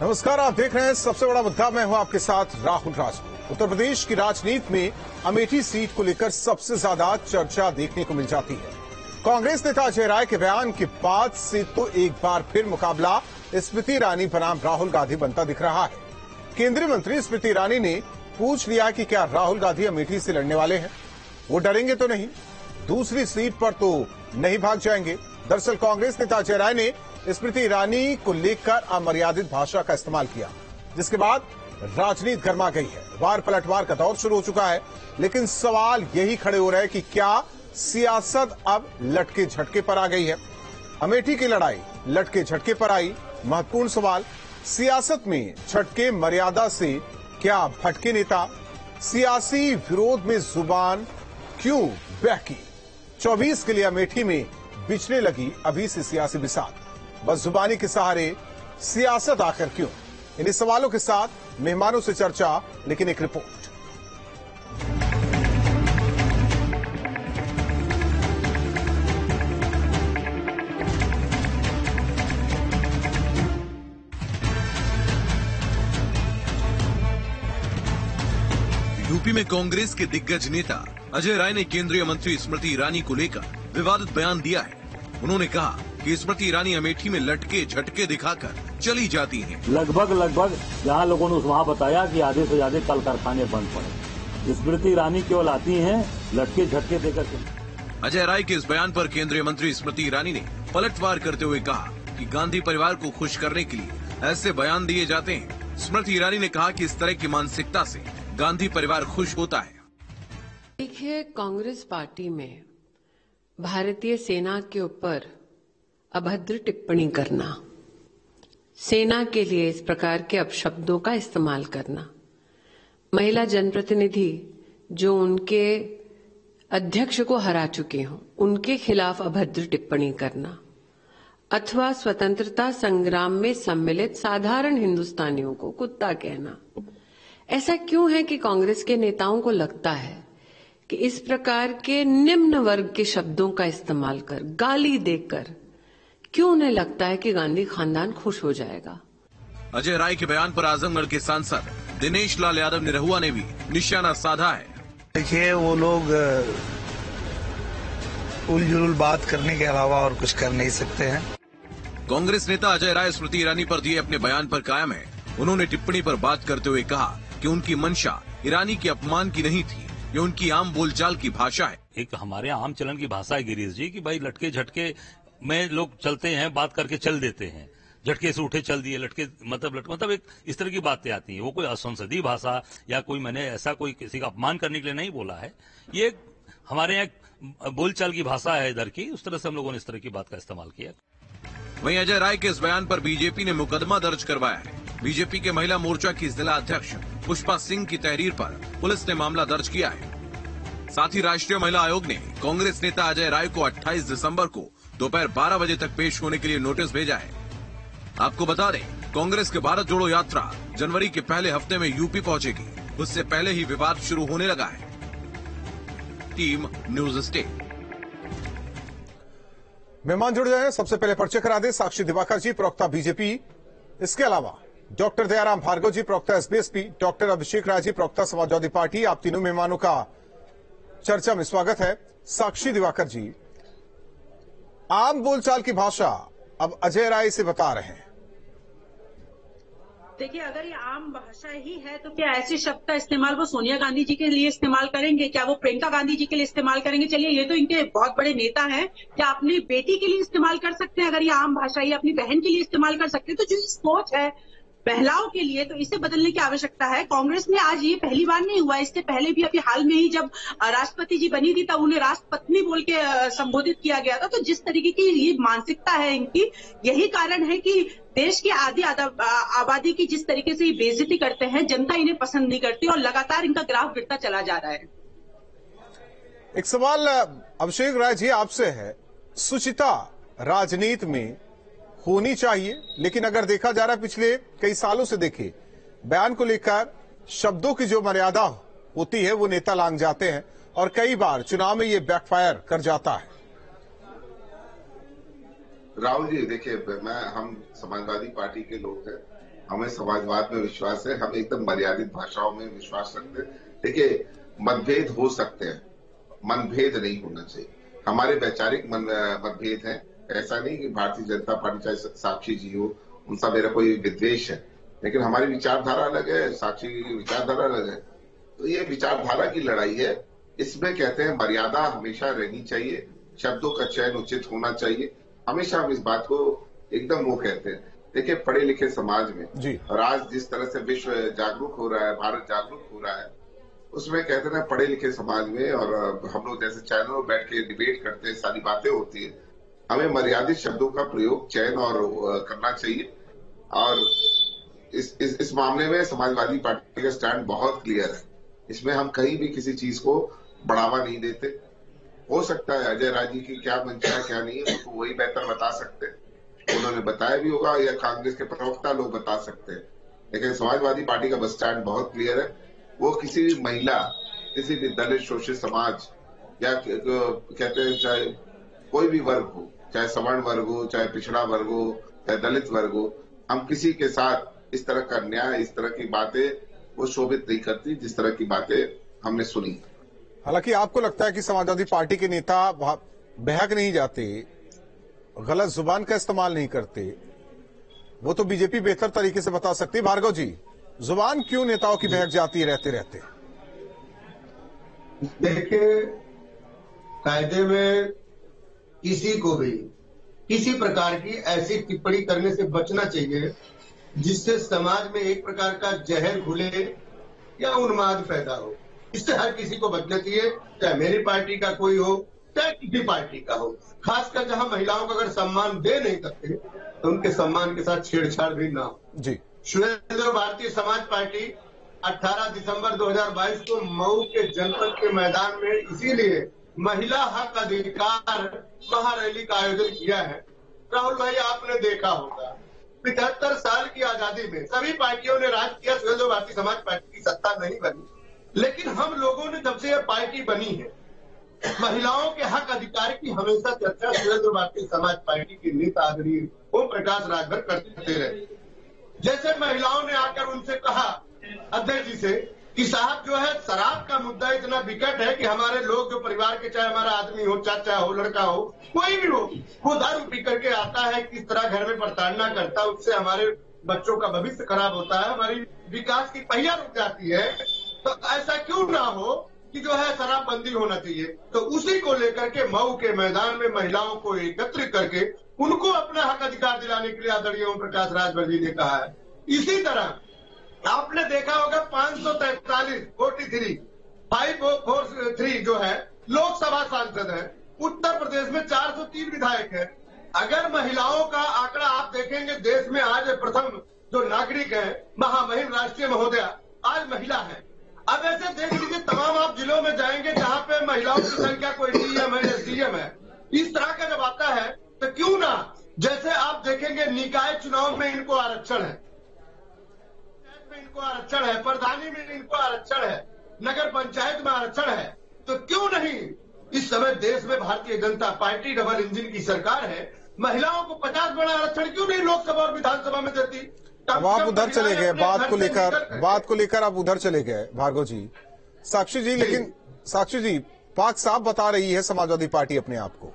नमस्कार, आप देख रहे हैं सबसे बड़ा मुद्दा। मैं हूं आपके साथ राहुल राजपूत। उत्तर प्रदेश की राजनीति में अमेठी सीट को लेकर सबसे ज्यादा चर्चा देखने को मिल जाती है। कांग्रेस नेता अजय राय के बयान के बाद से तो एक बार फिर मुकाबला स्मृति ईरानी बनाम राहुल गांधी बनता दिख रहा है। केंद्रीय मंत्री स्मृति ईरानी ने पूछ लिया कि क्या राहुल गांधी अमेठी से लड़ने वाले हैं। वो डरेंगे तो नहीं, दूसरी सीट पर तो नहीं भाग जाएंगे। दरअसल कांग्रेस नेता अजय राय ने स्मृति ईरानी को लेकर अमर्यादित भाषा का इस्तेमाल किया, जिसके बाद राजनीति गर्मा गई है। वार पलटवार का दौर शुरू हो चुका है, लेकिन सवाल यही खड़े हो रहे हैं कि क्या सियासत अब लटके झटके पर आ गई है। अमेठी की लड़ाई लटके झटके पर आई। महत्वपूर्ण सवाल, सियासत में झटके मर्यादा से क्या भटके नेता। सियासी विरोध में जुबान क्यों बहकी। 24 के लिए अमेठी में बिछने लगी अभी से सियासी बिसात। बस जुबानी के सहारे सियासत आखिर क्यों। इन्हीं सवालों के साथ मेहमानों से चर्चा, लेकिन एक रिपोर्ट। यूपी में कांग्रेस के दिग्गज नेता अजय राय ने केंद्रीय मंत्री स्मृति ईरानी को लेकर विवादित बयान दिया है। उन्होंने कहा कि स्मृति ईरानी अमेठी में लटके झटके दिखाकर चली जाती हैं। लगभग जहां लोगों ने वहां बताया कि आधे से ज्यादा कल कारखाने बंद पड़े। स्मृति ईरानी केवल आती हैं लटके झटके देकर के। अजय राय के इस बयान पर केंद्रीय मंत्री स्मृति ईरानी ने पलटवार करते हुए कहा कि गांधी परिवार को खुश करने के लिए ऐसे बयान दिए जाते हैं। स्मृति ईरानी ने कहा कि इस तरह की मानसिकता से गांधी परिवार खुश होता है। देखिए, कांग्रेस पार्टी में भारतीय सेना के ऊपर अभद्र टिप्पणी करना, सेना के लिए इस प्रकार के अपशब्दों का इस्तेमाल करना, महिला जनप्रतिनिधि जो उनके अध्यक्ष को हरा चुके हों उनके खिलाफ अभद्र टिप्पणी करना, अथवा स्वतंत्रता संग्राम में सम्मिलित साधारण हिंदुस्तानियों को कुत्ता कहना। ऐसा क्यों है कि कांग्रेस के नेताओं को लगता है कि इस प्रकार के निम्न वर्ग के शब्दों का इस्तेमाल कर, गाली देकर, क्यों उन्हें लगता है कि गांधी खानदान खुश हो जाएगा। अजय राय के बयान पर आजमगढ़ के सांसद दिनेश लाल यादव निरहुआ ने भी निशाना साधा है। देखिए, वो लोग उलझुल बात करने के अलावा और कुछ कर नहीं सकते हैं। कांग्रेस नेता अजय राय स्मृति ईरानी पर दिए अपने बयान पर कायम है। उन्होंने टिप्पणी पर बात करते हुए कहा कि उनकी मंशा ईरानी के अपमान की नहीं थी, ये उनकी आम बोलचाल की भाषा है। एक हमारे आम चलन की भाषा है गिरीश जी, कि भाई लटके झटके में लोग चलते हैं, बात करके चल देते हैं। झटके से उठे चल दिए, लटके मतलब एक इस तरह की बातें आती हैं। वो कोई असंसदीय भाषा या कोई मैंने ऐसा कोई किसी का अपमान करने के लिए नहीं बोला है। ये हमारे यहाँ बोलचाल की भाषा है इधर की, उस तरह से हम लोगों ने इस तरह की बात का इस्तेमाल किया। वहीं अजय राय के इस बयान पर बीजेपी ने मुकदमा दर्ज करवाया है। बीजेपी के महिला मोर्चा की जिला अध्यक्ष पुष्पा सिंह की तहरीर पर पुलिस ने मामला दर्ज किया है। साथ ही राष्ट्रीय महिला आयोग ने कांग्रेस नेता अजय राय को 28 दिसंबर को दोपहर 12 बजे तक पेश होने के लिए नोटिस भेजा है। आपको बता दें, कांग्रेस के भारत जोड़ो यात्रा जनवरी के पहले हफ्ते में यूपी पहुंचेगी। उससे पहले ही विवाद शुरू होने लगा है। Team news state. मेहमान जुड़ जाए, सबसे पहले परिचय करा दे। साक्षी दिवाकर जी, प्रवक्ता बीजेपी। इसके अलावा डॉक्टर दयाराम भार्गव जी, प्रवक्ता एसबीएसपी। डॉक्टर अभिषेक राय जी, प्रवक्ता समाजवादी पार्टी। आप तीनों मेहमानों का चर्चा में स्वागत है। साक्षी दिवाकर जी, आम बोलचाल की भाषा अब अजय राय से बता रहे हैं। देखिए, अगर ये आम भाषा ही है तो क्या ऐसे शब्द का इस्तेमाल वो सोनिया गांधी जी के लिए इस्तेमाल करेंगे? क्या वो प्रियंका गांधी जी के लिए इस्तेमाल करेंगे? चलिए, ये तो इनके बहुत बड़े नेता हैं। क्या अपनी बेटी के लिए इस्तेमाल कर सकते हैं? अगर ये आम भाषा ही अपनी बहन के लिए इस्तेमाल कर सकते हैं, तो जो ये सोच है महिलाओं के लिए, तो इसे बदलने की आवश्यकता है। कांग्रेस में आज ये पहली बार नहीं हुआ, इससे पहले भी अभी हाल में ही जब राष्ट्रपति जी बनी थी तब उन्हें राष्ट्रपत्नी बोल के संबोधित किया गया था। तो जिस तरीके की ये मानसिकता है इनकी, यही कारण है कि देश की आधी आबादी की जिस तरीके से ये बेइज्जती करते हैं, जनता इन्हें पसंद नहीं करती और लगातार इनका ग्राफ गिरता चला जा रहा है। एक सवाल अभिषेक राय जी आपसे है। सुचिता राजनीति में होनी चाहिए, लेकिन अगर देखा जा रहा है पिछले कई सालों से, देखिए बयान को लेकर शब्दों की जो मर्यादा होती है वो नेता लांघ जाते हैं और कई बार चुनाव में ये बैकफायर कर जाता है। राहुल जी, देखिए हम समाजवादी पार्टी के लोग हैं हमें समाजवाद में विश्वास है, हम एकदम मर्यादित भाषाओं में विश्वास रखते हैं। देखिए, मतभेद हो सकते हैं, मनभेद नहीं होना चाहिए। हमारे वैचारिक मतभेद हैं, ऐसा नहीं कि भारतीय जनता पार्टी चाहे साक्षी जी हो, उनका मेरा कोई विद्वेष है, लेकिन हमारी विचारधारा अलग है, साक्षी की विचारधारा अलग है। तो ये विचारधारा की लड़ाई है। इसमें कहते हैं मर्यादा हमेशा रहनी चाहिए, शब्दों का चयन उचित होना चाहिए। हमेशा हम इस बात को एकदम वो कहते हैं। देखिए, पढ़े लिखे समाज में और आज जिस तरह से विश्व जागरूक हो रहा है, भारत जागरूक हो रहा है, उसमें कहते हैं पढ़े लिखे समाज में, और हम लोग जैसे चैनल में बैठ के डिबेट करते हैं, सारी बातें होती है, हमें मर्यादित शब्दों का प्रयोग चयन और करना चाहिए। और इस मामले में समाजवादी पार्टी का स्टैंड बहुत क्लियर है। इसमें हम कहीं भी किसी चीज को बढ़ावा नहीं देते। हो सकता है अजय राय जी की क्या मंशा है, क्या नहीं है, तो वही बेहतर बता सकते हैं। उन्होंने बताया भी होगा या कांग्रेस के प्रवक्ता लोग बता सकते हैं, लेकिन समाजवादी पार्टी का बस स्टैंड बहुत क्लियर है। वो किसी भी महिला, किसी भी दलित शोषित समाज या कहते हैं चाहे कोई भी वर्ग हो, चाहे सवर्ण वर्ग हो, चाहे पिछड़ा वर्ग हो, चाहे दलित वर्ग हो, हम किसी के साथ इस तरह का अन्याय, इस तरह की बातें वो शोभित नहीं करती, जिस तरह की बातें हमने सुनी। हालांकि आपको लगता है कि समाजवादी पार्टी के नेता बहक नहीं जाते, गलत जुबान का इस्तेमाल नहीं करते, वो तो बीजेपी बेहतर तरीके से बता सकती है। भार्गव जी, जुबान क्यों नेताओं की बहक जाती है रहते रहते? देखिए, कायदे में किसी को भी किसी प्रकार की ऐसी टिप्पणी करने से बचना चाहिए जिससे समाज में एक प्रकार का जहर घुले या उन्माद पैदा हो। इससे हर किसी को बचना चाहिए, चाहे मेरी पार्टी का कोई हो, चाहे किसी पार्टी का हो। खासकर जहां महिलाओं को अगर सम्मान दे नहीं सकते तो उनके सम्मान के साथ छेड़छाड़ भी ना हो। जी, सुरेंद्र भारतीय समाज पार्टी 18 दिसंबर 2022 को मऊ के जनपद के मैदान में इसीलिए महिला हक अधिकार महारैली का आयोजन किया है। राहुल भाई, आपने देखा होगा 75 साल की आजादी में सभी पार्टियों ने राज किया, सुरेंद्र भारतीय समाज पार्टी की सत्ता नहीं बनी, लेकिन हम लोगों ने जब से यह पार्टी बनी है, महिलाओं के हक अधिकार की हमेशा चर्चा सुरेंद्र भारतीय समाज पार्टी के नेता आदरणीय ओम प्रकाश राजभर करते रहे। जैसे महिलाओं ने आकर उनसे कहा अध्यक्ष जी से कि साहब जो है शराब का मुद्दा इतना विकट है कि हमारे लोग जो परिवार के, चाहे हमारा आदमी हो, चाचा हो, लड़का हो, कोई भी हो, वो दारू पी करके आता है, किस तरह घर में प्रताड़ना करता है, उससे हमारे बच्चों का भविष्य खराब होता है, हमारी विकास की पहिया रुक जाती है। तो ऐसा क्यों ना हो कि जो है शराबबंदी होना चाहिए। तो उसी को लेकर के मऊ के मैदान में महिलाओं को एकत्रित करके उनको अपना हक अधिकार दिलाने के लिए आदरणीय ओम प्रकाश राजभर जी ने कहा है। इसी तरह आपने देखा होगा 543 543 जो है लोकसभा सांसद है, उत्तर प्रदेश में 403 विधायक है। अगर महिलाओं का आंकड़ा आप देखेंगे, देश में आज प्रथम जो नागरिक है, महामहिम राष्ट्रीय महोदया आज महिला है। अब ऐसे देख लीजिए, तमाम आप जिलों में जाएंगे जहां पे महिलाओं की संख्या कोई डीएम है, एसडीएम है, इस तरह का जब आता है तो क्यों ना, जैसे आप देखेंगे निकाय चुनाव में इनको आरक्षण है, इनको आरक्षण है, प्रधानी में इनको आरक्षण है, नगर पंचायत में आरक्षण है, तो क्यों नहीं इस समय देश में Bharatiya Janata party double engine की सरकार है, महिलाओं को 50 बड़ा आरक्षण क्यों नहीं लोकसभा और विधानसभा में देती? अब आप उधर चले गए, बात को लेकर आप उधर चले गए भार्गव जी। साक्षी जी, लेकिन साक्षी जी, पाक साफ बता रही है समाजवादी पार्टी अपने आप को।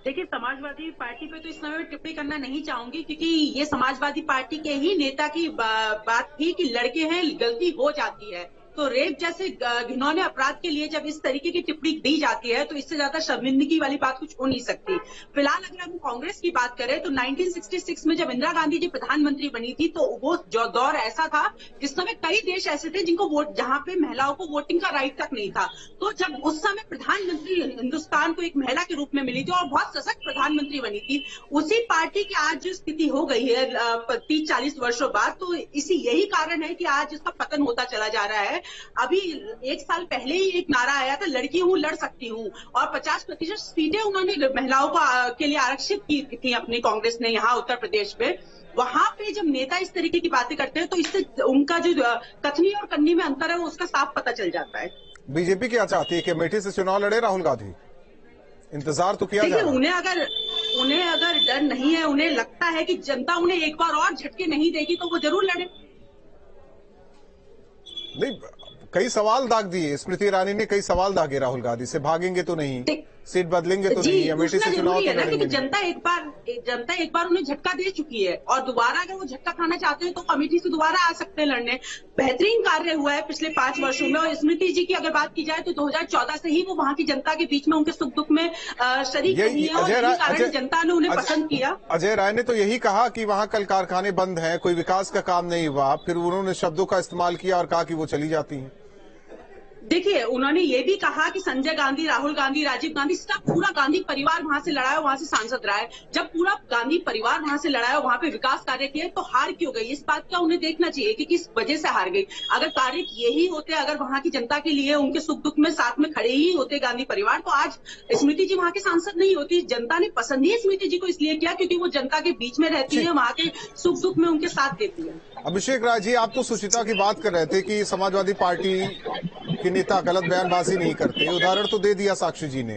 देखिए, समाजवादी पार्टी पे तो इस समय टिप्पणी करना नहीं चाहूंगी, क्योंकि ये समाजवादी पार्टी के ही नेता की बात थी कि लड़के हैं, गलती हो जाती है। तो रेप जैसे घिनौने अपराध के लिए जब इस तरीके की टिप्पणी दी जाती है तो इससे ज्यादा शर्मिंदगी वाली बात कुछ हो नहीं सकती। फिलहाल अगर हम कांग्रेस की बात करें तो 1966 में जब इंदिरा गांधी जी प्रधानमंत्री बनी थी तो वो जो दौर ऐसा था जिस समय कई देश ऐसे थे जिनको वोट, जहां पे महिलाओं को वोटिंग का राइट तक नहीं था। तो जब उस समय प्रधानमंत्री हिंदुस्तान को एक महिला के रूप में मिली थी और बहुत सशक्त प्रधानमंत्री बनी थी, उसी पार्टी की आज जो स्थिति हो गई है 30-40 वर्षों बाद, तो यही कारण है कि आज इसका पतन होता चला जा रहा है। अभी 1 साल पहले ही एक नारा आया था, लड़की हूं लड़ सकती हूं, और 50% सीटें उन्होंने महिलाओं के लिए आरक्षित की थी अपनी कांग्रेस ने यहाँ उत्तर प्रदेश में। वहां पे जब नेता इस तरीके की बातें करते हैं तो इससे उनका जो कथनी और करनी में अंतर है वो उसका साफ पता चल जाता है। बीजेपी क्या चाहती है कि अमेठी से चुनाव लड़े राहुल गांधी? इंतजार तो किया जाए। उन्हें अगर उन्हें अगर डर नहीं है, उन्हें लगता है कि जनता उन्हें एक बार और झटके नहीं देगी, तो वो जरूर लड़े। नहीं, कई सवाल दाग दिए स्मृति ईरानी ने, कई सवाल दागे राहुल गांधी से। भागेंगे तो नहीं, सीट बदलेंगे तो नहीं, अमेठी से चुनाव तो लड़ेंगे। जनता एक बार उन्हें झटका दे चुकी है और दोबारा अगर वो झटका खाना चाहते हैं तो अमेठी से दोबारा आ सकते हैं लड़ने। बेहतरीन कार्य हुआ है पिछले 5 वर्षों में। और स्मृति जी की अगर बात की जाए तो 2014 से ही वो वहां की जनता के बीच में उनके सुख दुख में शरीक रही है और यही कारण जनता ने उन्हें पसंद किया। अजय राय ने तो यही कहा कि वहां कल कारखाने बंद हैं, कोई विकास का काम नहीं हुआ, फिर उन्होंने शब्दों का इस्तेमाल किया और कहा कि वो चली जाती हैं। देखिए, उन्होंने ये भी कहा कि संजय गांधी, राहुल गांधी, राजीव गांधी, सब पूरा गांधी परिवार वहां से लड़ा है, वहां से सांसद रहा है। जब पूरा गांधी परिवार वहां से लड़ा है, वहां पे विकास कार्य किए, तो हार क्यों गई? इस बात का उन्हें देखना चाहिए कि किस वजह से हार गई। अगर कार्य यही होते, अगर वहां की जनता के लिए उनके सुख दुख में साथ में खड़े ही होते गांधी परिवार, तो आज स्मृति जी वहां के सांसद नहीं होती। जनता ने पसंद ही स्मृति जी को इसलिए किया क्योंकि वो जनता के बीच में रहती है, वहां के सुख दुख में उनके साथ देती है। अभिषेक राय जी, आप तो सुचिता की बात कर रहे थे कि समाजवादी पार्टी के नेता गलत बयानबाजी नहीं करते। उदाहरण तो दे दिया साक्षी जी ने,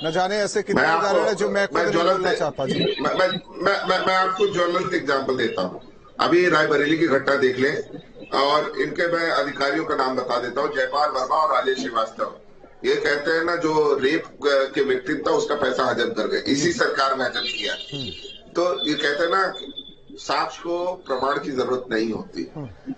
न जाने ऐसे कितने उदाहरण है जो मैं खुद नहीं बोलना चाहता जी। मैं आपको ज्वलंत एग्जाम्पल देता हूँ। अभी रायबरेली की घटना देख लें और इनके मैं अधिकारियों का नाम बता देता हूँ, जयपाल वर्मा और राजेश श्रीवास्तव। ये कहते हैं ना, जो रेप के विक्टिम था उसका पैसा हजम कर गए, इसी सरकार में हजम किया। तो ये कहते हैं ना, साक्ष्य को प्रमाण की जरूरत नहीं होती।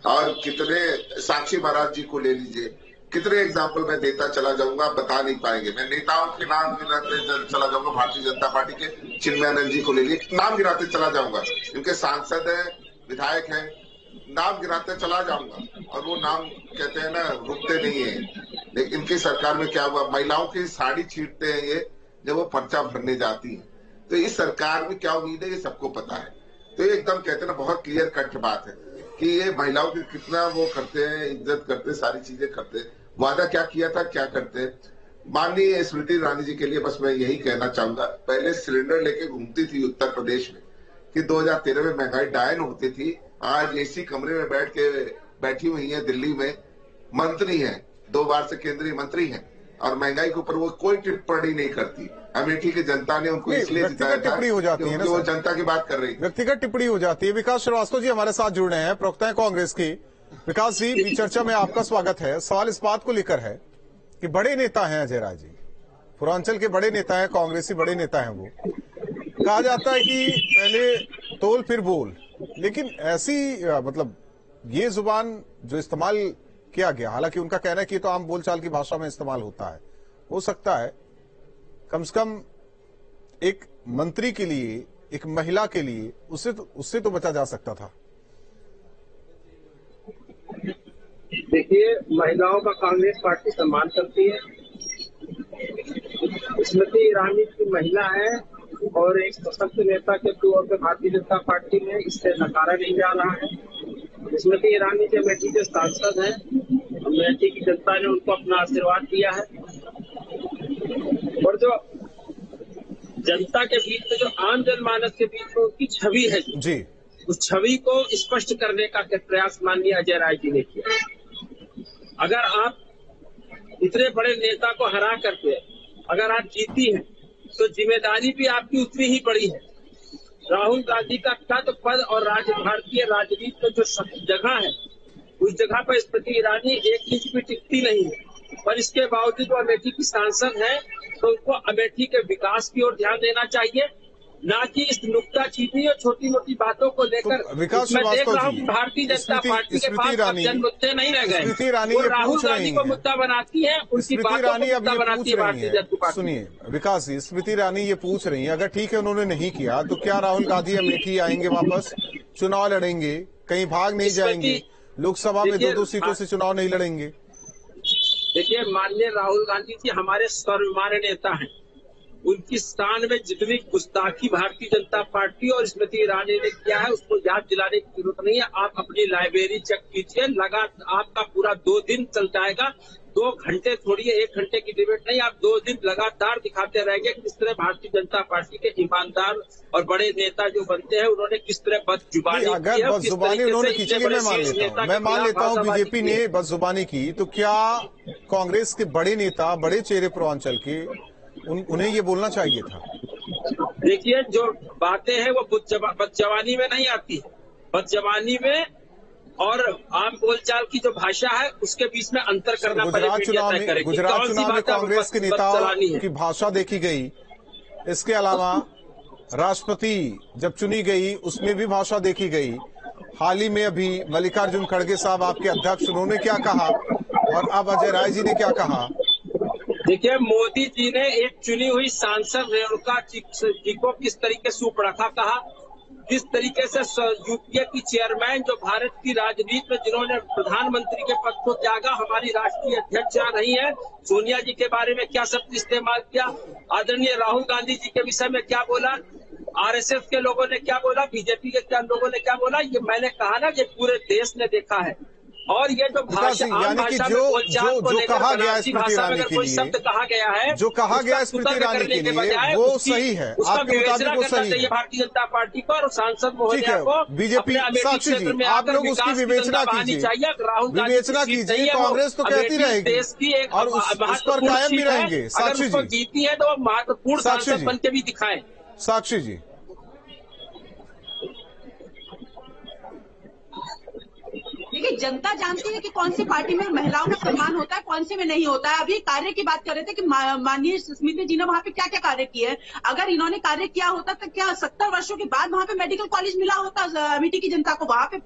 और कितने साक्षी महाराज जी को ले लीजिए, कितने एग्जाम्पल मैं देता चला जाऊंगा, बता नहीं पाएंगे। मैं नेताओं के नाम गिनाते चला जाऊंगा, भारतीय जनता पार्टी के चिन्मयानंद जी को ले लीजिए, नाम गिनाते चला जाऊंगा। इनके सांसद हैं, विधायक हैं, नाम गिनाते चला जाऊंगा और वो नाम कहते हैं ना, रुकते नहीं है। लेकिन इनकी सरकार में क्या हुआ, महिलाओं की साड़ी छींटते हैं ये जब वो पर्चा भरने जाती है। तो इस सरकार में क्या उम्मीद है, ये सबको पता है। तो एकदम कहते हैं ना, बहुत क्लियर कट बात है कि ये महिलाओं की कितना वो करते हैं, इज्जत करते, सारी चीजें करते। वादा क्या किया था, क्या करते। माननीय स्मृति ईरानी जी के लिए बस मैं यही कहना चाहूंगा, पहले सिलेंडर लेके घूमती थी उत्तर प्रदेश में कि 2013 में महंगाई डायन होती थी। आज एसी कमरे में बैठी हुई है, दिल्ली में मंत्री है, 2 बार से केंद्रीय मंत्री है और महंगाई के ऊपर वो कोई टिप्पणी नहीं करती। अमेठी की जनता ने उनको इसलिए जिताया था, टिप्पणी हो जाती है ना, वो जनता की बात कर रही है, व्यक्तिगत टिप्पणी हो जाती है। विकास श्रीवास्तव जी हमारे साथ जुड़ रहे हैं, प्रवक्ता है कांग्रेस की। विकास जी, चर्चा में आपका स्वागत है। सवाल इस बात को लेकर है कि बड़े नेता हैं अजय राय जी, पूर्वांचल के बड़े नेता हैं, कांग्रेसी बड़े नेता हैं। वो कहा जाता है कि पहले तोल फिर बोल, लेकिन ऐसी मतलब ये जुबान जो इस्तेमाल किया गया, हालांकि उनका कहना है कि तो आम बोलचाल की भाषा में इस्तेमाल होता है, हो सकता है कम से कम एक मंत्री के लिए, एक महिला के लिए उससे तो बचा जा सकता था। देखिए, महिलाओं का कांग्रेस पार्टी सम्मान करती है। स्मृति ईरानी की महिला है और एक सशक्त नेता के तौर पर भारतीय जनता पार्टी में इससे नकारा नहीं जा रहा है। स्मृति ईरानी जो अमेठी के सांसद हैं, अमेठी की जनता ने उनको अपना आशीर्वाद दिया है और जो जनता के बीच में, जो आम जनमानस के बीच में उनकी छवि है जी, उस छवि को स्पष्ट करने का प्रयास माननीय अजय राय जी ने किया। अगर आप इतने बड़े नेता को हरा करके अगर आप जीती हैं तो जिम्मेदारी भी आपकी उतनी ही बड़ी है। राहुल गांधी का पद और भारतीय राजनीति में जो जगह है, उस जगह पर स्मृति ईरानी एक इंच भी टिकती नहीं है। पर इसके बावजूद वो अमेठी की सांसद है, तो उनको अमेठी के विकास की ओर ध्यान देना चाहिए, ना कि इस नुक्ताचीनी और छोटी मोटी बातों को लेकर। तो विकास श्रीवास्तव जी, भारतीय जनता पार्टी के पास जन मुद्दे नहीं रह गए। स्मृति ईरानी ये राहुल पूछ रही गांधी को मुद्दा बनाती है, उनकी बातों को मुद्दा बनाती है भारतीय जनता पार्टी। सुनिए विकास जी, स्मृति ईरानी ये पूछ रही है, अगर ठीक है उन्होंने नहीं किया तो क्या राहुल गांधी अमेठी आएंगे, वापस चुनाव लड़ेंगे, कहीं भाग नहीं जाएंगे, लोकसभा में 2-2 सीटों से चुनाव नहीं लड़ेंगे? देखिए, माननीय राहुल गांधी जी हमारे सर्वमान्य नेता हैं। उनकी शान में जितनी गुस्ताखी भारतीय जनता पार्टी और स्मृति ईरानी ने किया है, उसको याद दिलाने की जरूरत नहीं है। आप अपनी लाइब्रेरी चेक कीजिए, लगातार आपका पूरा 2 दिन चल जाएगा। 2 घंटे छोड़िए, 1 घंटे की डिबेट नहीं, आप 2 दिन लगातार दिखाते रहेंगे किस तरह भारतीय जनता पार्टी के ईमानदार और बड़े नेता जो बनते हैं, उन्होंने किस तरह बदजुबानी, अगर बदजुबानी उन्होंने की, चलिए मैं मान लेता हूँ बीजेपी ने बदजुबानी की, तो क्या कांग्रेस के बड़े नेता, बड़े चेहरे पूर्वांचल के, उन्हें ये बोलना चाहिए था? देखिए, जो बातें हैं वो बदजवानी में नहीं आती है। बदजवानी में और आम बोलचाल की जो भाषा है उसके बीच में अंतर करना पड़ेगा। गुजरात चुनाव में कांग्रेस के नेताओं की भाषा देखी गई। इसके अलावा राष्ट्रपति जब चुनी गई उसमें भी भाषा देखी गई। हाल ही में अभी मल्लिकार्जुन खड़गे साहब आपके अध्यक्ष, उन्होंने क्या कहा और अब अजय राय जी ने क्या कहा? देखिए, मोदी जी ने एक चुनी हुई सांसद रेणुका जी को किस तरीके से उपरखा कहा, किस तरीके से यूपीए की चेयरमैन जो भारत की राजनीति में जिन्होंने प्रधानमंत्री के पद को त्यागा, हमारी राष्ट्रीय अध्यक्ष नहीं है, सोनिया जी के बारे में क्या शब्द इस्तेमाल किया, आदरणीय राहुल गांधी जी के विषय में क्या बोला, आरएसएस के लोगों ने क्या बोला, बीजेपी के क्या लोगों ने क्या बोला, ये मैंने कहा ना, ये पूरे देश ने देखा है। और ये जो भाषा आम भाषा में बोलचाल को लेकर बनारसी भाषा में अगर कोई शब्द कहा गया है, जो कहा गया स्मृति ईरानी के लिए, वो सही है, आपके मुताबिक वो सही है। भारतीय जनता पार्टी को और सांसद महोदया को बीजेपी, साक्षी जी आप लोग उसकी विवेचना कीजिए, विवेचना कीजिए। कांग्रेस तो कहती रहेगी देश की एक और उस पर कायम भी रहेंगे। साक्षी जी जीती है तो महत्वपूर्ण सांसद बन के भी दिखाएं। साक्षी जी, देखिए, जनता जानती है कि कौन सी पार्टी में महिलाओं का सम्मान होता है, कौन सी में नहीं होता है। अभी कार्य की बात कर रहे थे कि माननीय स्मृति जी ने वहां पे क्या क्या कार्य किए हैं। अगर इन्होंने कार्य किया होता तो क्या 70 वर्षों के बाद वहां पे मेडिकल कॉलेज मिला होता अमेठी की जनता को? वहां पे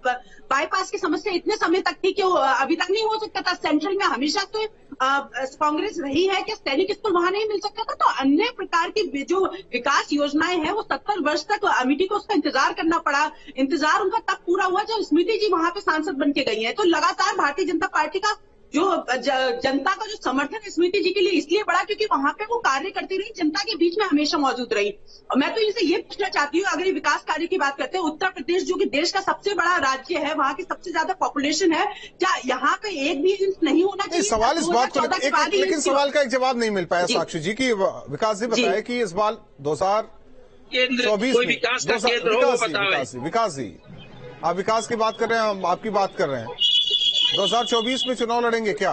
बाईपास की समस्या इतने समय तक थी कि अभी तक नहीं हो सकता था। सेंट्रल में हमेशा तो कांग्रेस रही है कि सैनिक स्कूल वहां नहीं मिल सकता था। तो अन्य प्रकार की जो विकास योजनाएं हैं वो 70 वर्ष तक अमेठी को उसका इंतजार करना पड़ा। इंतजार उनका तब पूरा हुआ जब स्मृति जी वहां पे सांसद बन के गई है। तो लगातार भारतीय जनता पार्टी का जो जनता का जो समर्थन है स्मृति जी के लिए इसलिए बढ़ा क्योंकि वहां पे वो कार्य करती रही, जनता के बीच में हमेशा मौजूद रही। और मैं तो इनसे ये पूछना चाहती हूँ, अगर ये विकास कार्य की बात करते हैं, उत्तर प्रदेश जो कि देश का सबसे बड़ा राज्य है, वहाँ की सबसे ज्यादा पॉपुलेशन है, क्या यहाँ पे एक भी इंच नहीं होना चाहिए? सवाल इस बात को लेकिन सवाल का एक जवाब नहीं मिल पाया साक्षी जी की। विकास जी बताया कि इस बार 2024 में विकास जी आप विकास की बात कर रहे हैं, हम आपकी बात कर रहे हैं। 2024 में चुनाव लड़ेंगे क्या?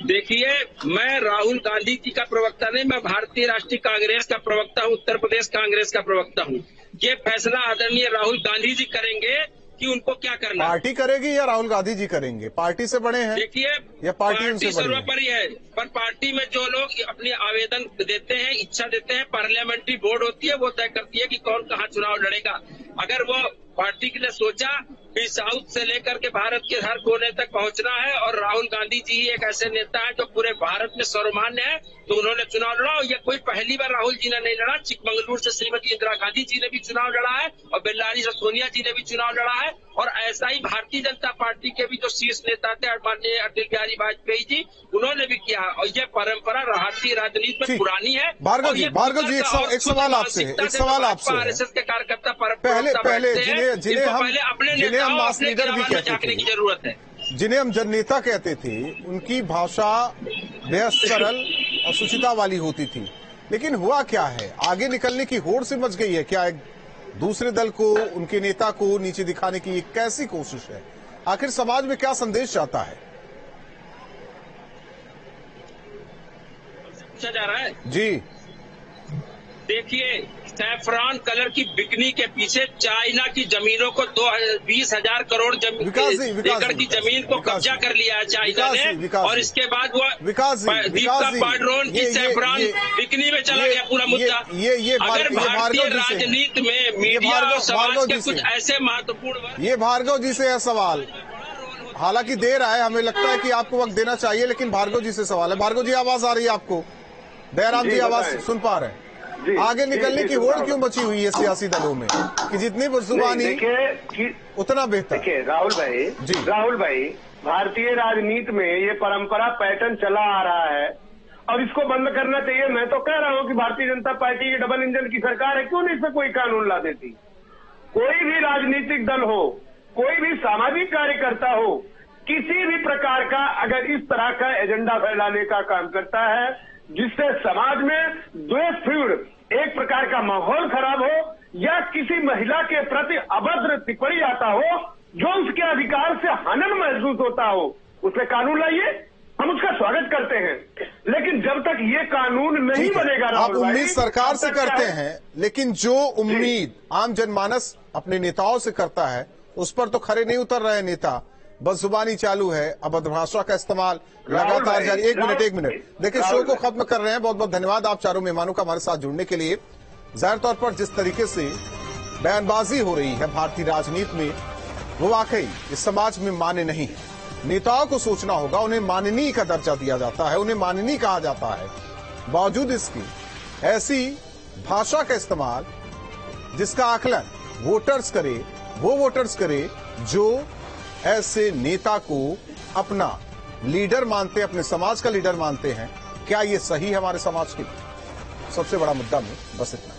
देखिए, मैं राहुल गांधी जी का प्रवक्ता नहीं, मैं भारतीय राष्ट्रीय कांग्रेस का प्रवक्ता हूँ, उत्तर प्रदेश कांग्रेस का प्रवक्ता हूँ। ये फैसला आदरणीय राहुल गांधी जी करेंगे कि उनको क्या करना। पार्टी करेगी या राहुल गांधी जी करेंगे? पार्टी से बड़े हैं देखिए, या पार्टी सर्वोपरि है, पर पार्टी में जो लोग अपने आवेदन देते हैं, इच्छा देते हैं, पार्लियामेंट्री बोर्ड होती है, वो तय करती है कि कौन कहाँ चुनाव लड़ेगा। अगर वो पार्टी ने सोचा कि साउथ से लेकर के भारत के हर कोने तक पहुंचना है और राहुल गांधी जी एक ऐसे नेता हैं जो पूरे भारत में सर्वमान्य है, तो उन्होंने चुनाव लड़ा। और ये कोई पहली बार राहुल जी ने नहीं लड़ा, चिकमंगलुरु से श्रीमती इंदिरा गांधी जी ने भी चुनाव लड़ा है और बेल्लारी से सोनिया जी ने भी चुनाव लड़ा है। और ऐसा ही भारतीय जनता पार्टी के भी जो शीर्ष नेता थे माननीय अटल बिहारी वाजपेयी जी, उन्होंने भी किया। और ये परंपरा भारतीय राजनीति में पुरानी है। भार्गव जी एक सवाल आपसे आरएसएस के कार्यकर्ता पहले जिन्हें हम मास लीडर भी कहते थे, की जरूरत है, जिन्हें हम जननेता कहते थे, उनकी भाषा बेहद सरल और सुचिता वाली होती थी। लेकिन हुआ क्या है, आगे निकलने की होड़ से मच गई है क्या? एक दूसरे दल को, उनके नेता को नीचे दिखाने की एक कैसी कोशिश है? आखिर समाज में क्या संदेश चाहता है? पूछा जा रहा है जी। देखिए, सैफरान कलर की बिकनी के पीछे चाइना की जमीनों को 20,000 करोड़ एकड़ की जमीन को कब्जा कर लिया है चाइना ने। और इसके बाद वो दीपिका पादुकोण की सैफरान बिकनी में चला गया पूरा मुद्दा। अगर भारतीय राजनीति में मीडिया और समाज के कुछ ऐसे महत्वपूर्ण, ये भार्गव जी से है सवाल, हालांकि देर आए, हमें लगता है कि आपको वक्त देना चाहिए, लेकिन भार्गव जी से सवाल है। भार्गव जी आवाज आ रही है आपको? दयाराम जी आवाज सुन पा रहे हैं? आगे निकलने की होड़ क्यों बची हुई है सियासी दलों में कि जितनी बुर्जुबानी उतना बेहतर? देखिए राहुल भाई, भारतीय राजनीति में ये परंपरा पैटर्न चला आ रहा है और इसको बंद करना चाहिए। मैं तो कह रहा हूँ कि भारतीय जनता पार्टी की डबल इंजन की सरकार है, क्यों नहीं इस पर कोई कानून ला देती? कोई भी राजनीतिक दल हो, कोई भी सामाजिक कार्यकर्ता हो, किसी भी प्रकार का अगर इस तरह का एजेंडा फैलाने का काम करता है जिससे समाज में द्वेष फीड़, एक प्रकार का माहौल खराब हो या किसी महिला के प्रति अभद्र टिप्पणी आता हो जो उसके अधिकार से हनन महसूस होता हो, उस पर कानून लाइए। हम उसका स्वागत करते हैं, लेकिन जब तक ये कानून नहीं बनेगा, आप उम्मीद सरकार से करते हैं, लेकिन जो उम्मीद आम जनमानस अपने नेताओं से करता है उस पर तो खरे नहीं उतर रहे नेता, बस जुबानी चालू है, अभद्र भाषा का इस्तेमाल लगातार जारी। एक मिनट देखिए, शो को खत्म कर रहे हैं। बहुत बहुत धन्यवाद आप चारों मेहमानों का हमारे साथ जुड़ने के लिए। जाहिर तौर पर जिस तरीके से बयानबाजी हो रही है भारतीय राजनीति में, वो वाकई इस समाज में मान्य नहीं है। नेताओं को सोचना होगा, उन्हें माननीय का दर्जा दिया जाता है, उन्हें माननीय कहा जाता है, बावजूद इसके ऐसी भाषा का इस्तेमाल जिसका आकलन वोटर्स करे, वो वोटर्स करे जो ऐसे नेता को अपना लीडर मानते हैं, अपने समाज का लीडर मानते हैं। क्या ये सही है हमारे समाज के लिए? सबसे बड़ा मुद्दा में बस इतना।